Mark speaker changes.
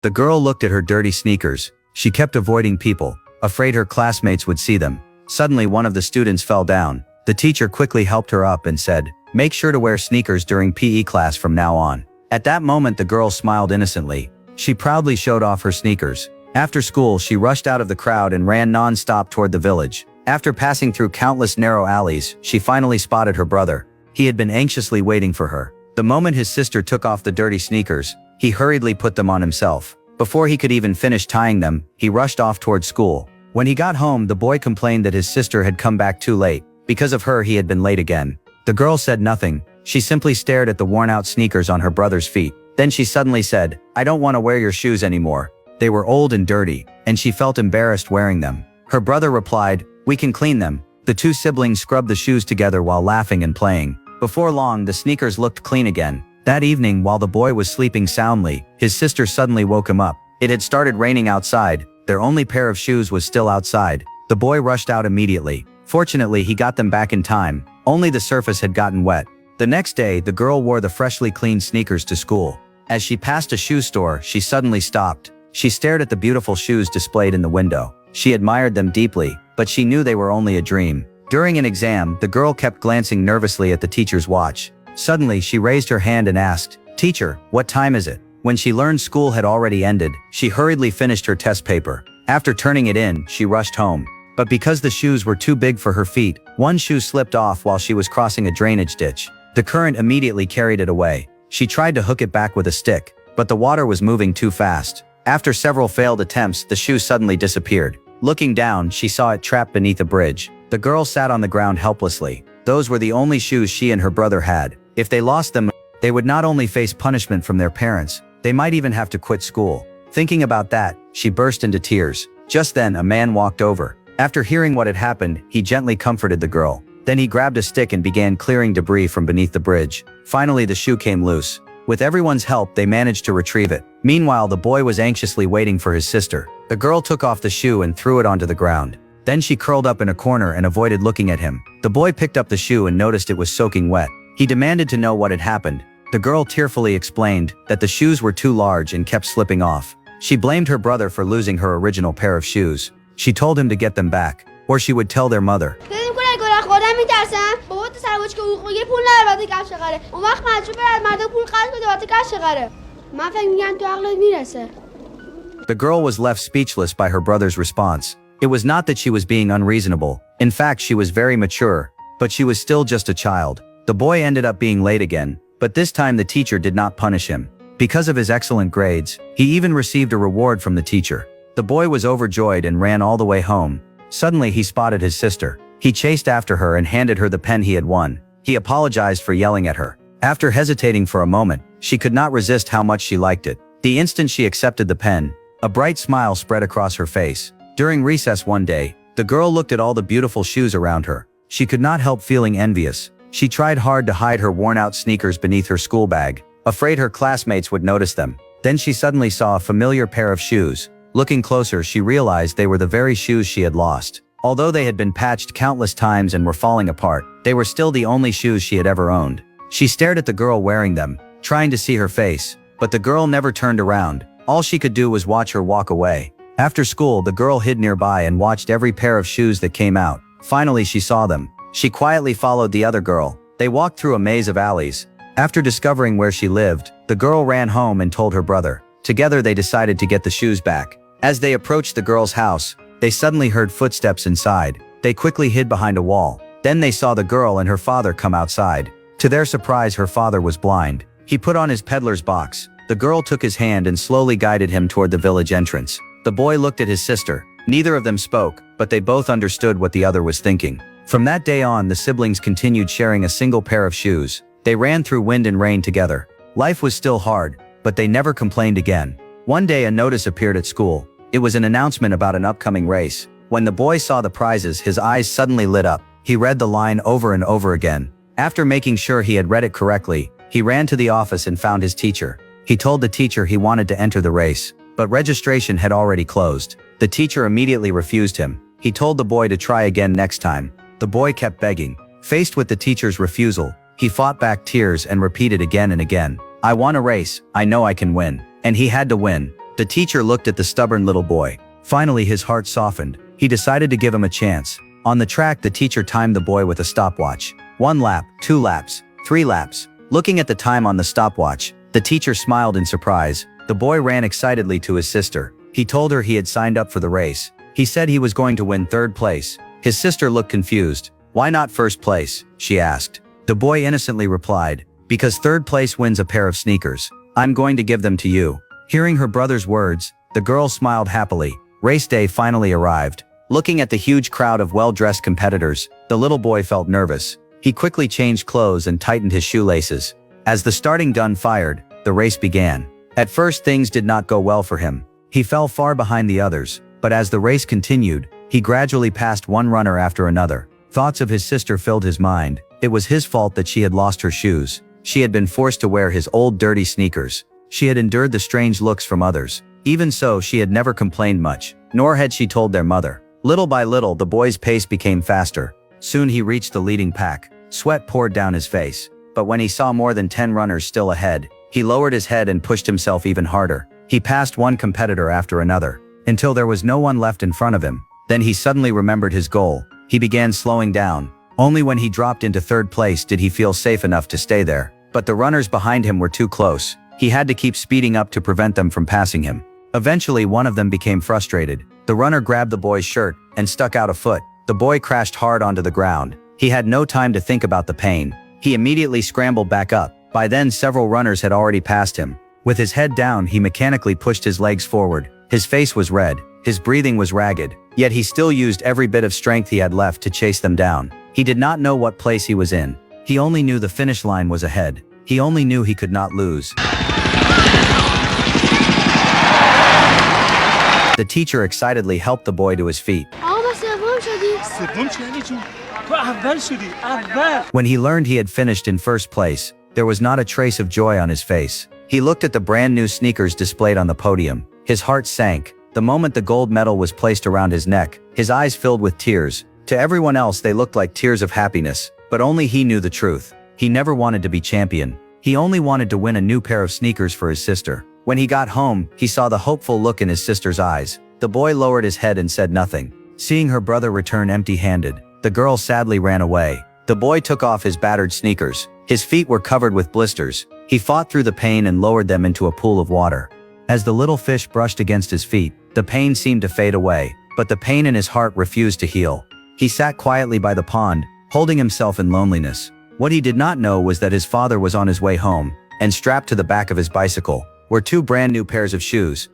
Speaker 1: The girl looked at her dirty sneakers. She kept avoiding people, afraid her classmates would see them. Suddenly one of the students fell down. The teacher quickly helped her up and said, "Make sure to wear sneakers during PE class from now on." At that moment the girl smiled innocently. She proudly showed off her sneakers. After school she rushed out of the crowd and ran non-stop toward the village. After passing through countless narrow alleys, she finally spotted her brother. He had been anxiously waiting for her. The moment his sister took off the dirty sneakers, he hurriedly put them on himself. Before he could even finish tying them, he rushed off toward school. When he got home, the boy complained that his sister had come back too late. Because of her, he had been late again. The girl said nothing. She simply stared at the worn-out sneakers on her brother's feet. Then she suddenly said, "I don't want to wear your shoes anymore." They were old and dirty, and she felt embarrassed wearing them. Her brother replied, "We can clean them." The two siblings scrubbed the shoes together while laughing and playing. Before long, the sneakers looked clean again. That evening, while the boy was sleeping soundly, his sister suddenly woke him up. It had started raining outside. Their only pair of shoes was still outside. The boy rushed out immediately. Fortunately, he got them back in time. Only the surface had gotten wet. The next day, the girl wore the freshly cleaned sneakers to school. As she passed a shoe store, she suddenly stopped. She stared at the beautiful shoes displayed in the window. She admired them deeply, but she knew they were only a dream. During an exam, the girl kept glancing nervously at the teacher's watch. Suddenly, she raised her hand and asked, "Teacher, what time is it?" When she learned school had already ended, she hurriedly finished her test paper. After turning it in, she rushed home. But because the shoes were too big for her feet, one shoe slipped off while she was crossing a drainage ditch. The current immediately carried it away. She tried to hook it back with a stick, but the water was moving too fast. After several failed attempts, the shoe suddenly disappeared. Looking down, she saw it trapped beneath a bridge. The girl sat on the ground helplessly. Those were the only shoes she and her brother had. If they lost them, they would not only face punishment from their parents, they might even have to quit school. Thinking about that, she burst into tears. Just then, a man walked over. After hearing what had happened, he gently comforted the girl. Then he grabbed a stick and began clearing debris from beneath the bridge. Finally, the shoe came loose. With everyone's help, they managed to retrieve it. Meanwhile, the boy was anxiously waiting for his sister. The girl took off the shoe and threw it onto the ground. Then she curled up in a corner and avoided looking at him. The boy picked up the shoe and noticed it was soaking wet. He demanded to know what had happened. The girl tearfully explained that the shoes were too large and kept slipping off. She blamed her brother for losing her original pair of shoes. She told him to get them back, or she would tell their mother. The girl was left speechless by her brother's response. It was not that she was being unreasonable. In fact, she was very mature, but she was still just a child. The boy ended up being late again, but this time the teacher did not punish him. Because of his excellent grades, he even received a reward from the teacher. The boy was overjoyed and ran all the way home. Suddenly he spotted his sister. He chased after her and handed her the pen he had won. He apologized for yelling at her. After hesitating for a moment, she could not resist how much she liked it. The instant she accepted the pen, a bright smile spread across her face. During recess one day, the girl looked at all the beautiful shoes around her. She could not help feeling envious. She tried hard to hide her worn-out sneakers beneath her school bag, afraid her classmates would notice them. Then she suddenly saw a familiar pair of shoes. Looking closer, she realized they were the very shoes she had lost. Although they had been patched countless times and were falling apart, they were still the only shoes she had ever owned. She stared at the girl wearing them, trying to see her face, but the girl never turned around. All she could do was watch her walk away. After school, the girl hid nearby and watched every pair of shoes that came out. Finally, she saw them. She quietly followed the other girl. They walked through a maze of alleys. After discovering where she lived, the girl ran home and told her brother. Together, they decided to get the shoes back. As they approached the girl's house, they suddenly heard footsteps inside. They quickly hid behind a wall. Then they saw the girl and her father come outside. To their surprise, her father was blind. He put on his peddler's box. The girl took his hand and slowly guided him toward the village entrance. The boy looked at his sister. Neither of them spoke, but they both understood what the other was thinking. From that day on, the siblings continued sharing a single pair of shoes. They ran through wind and rain together. Life was still hard, but they never complained again. One day a notice appeared at school. It was an announcement about an upcoming race. When the boy saw the prizes, his eyes suddenly lit up. He read the line over and over again. After making sure he had read it correctly, he ran to the office and found his teacher. He told the teacher he wanted to enter the race, but registration had already closed. The teacher immediately refused him. He told the boy to try again next time. The boy kept begging. Faced with the teacher's refusal, he fought back tears and repeated again and again, "I want a race, I know I can win." And he had to win. The teacher looked at the stubborn little boy. Finally his heart softened. He decided to give him a chance. On the track the teacher timed the boy with a stopwatch. 1 lap, 2 laps, 3 laps. Looking at the time on the stopwatch, the teacher smiled in surprise. The boy ran excitedly to his sister. He told her he had signed up for the race. He said he was going to win 3rd place. His sister looked confused. "Why not 1st place?" she asked. The boy innocently replied, "Because 3rd place wins a pair of sneakers. I'm going to give them to you." Hearing her brother's words, the girl smiled happily. Race day finally arrived. Looking at the huge crowd of well-dressed competitors, the little boy felt nervous. He quickly changed clothes and tightened his shoelaces. As the starting gun fired, the race began. At first things did not go well for him. He fell far behind the others, but as the race continued, he gradually passed one runner after another. Thoughts of his sister filled his mind. It was his fault that she had lost her shoes. She had been forced to wear his old dirty sneakers. She had endured the strange looks from others. Even so, she had never complained much, nor had she told their mother. Little by little, the boy's pace became faster. Soon he reached the leading pack. Sweat poured down his face. But when he saw more than 10 runners still ahead, he lowered his head and pushed himself even harder. He passed one competitor after another, until there was no one left in front of him. Then he suddenly remembered his goal. He began slowing down. Only when he dropped into 3rd place did he feel safe enough to stay there. But the runners behind him were too close. He had to keep speeding up to prevent them from passing him. Eventually one of them became frustrated. The runner grabbed the boy's shirt and stuck out a foot. The boy crashed hard onto the ground. He had no time to think about the pain. He immediately scrambled back up. By then several runners had already passed him. With his head down he mechanically pushed his legs forward. His face was red. His breathing was ragged. Yet he still used every bit of strength he had left to chase them down. He did not know what place he was in. He only knew the finish line was ahead. He only knew he could not lose. The teacher excitedly helped the boy to his feet. When he learned he had finished in 1st place, there was not a trace of joy on his face. He looked at the brand new sneakers displayed on the podium. His heart sank. The moment the gold medal was placed around his neck, his eyes filled with tears. To everyone else they looked like tears of happiness, but only he knew the truth. He never wanted to be champion. He only wanted to win a new pair of sneakers for his sister. When he got home, he saw the hopeful look in his sister's eyes. The boy lowered his head and said nothing. Seeing her brother return empty-handed, the girl sadly ran away. The boy took off his battered sneakers. His feet were covered with blisters. He fought through the pain and lowered them into a pool of water. As the little fish brushed against his feet, the pain seemed to fade away, but the pain in his heart refused to heal. He sat quietly by the pond, holding himself in loneliness. What he did not know was that his father was on his way home, and strapped to the back of his bicycle were 2 brand new pairs of shoes.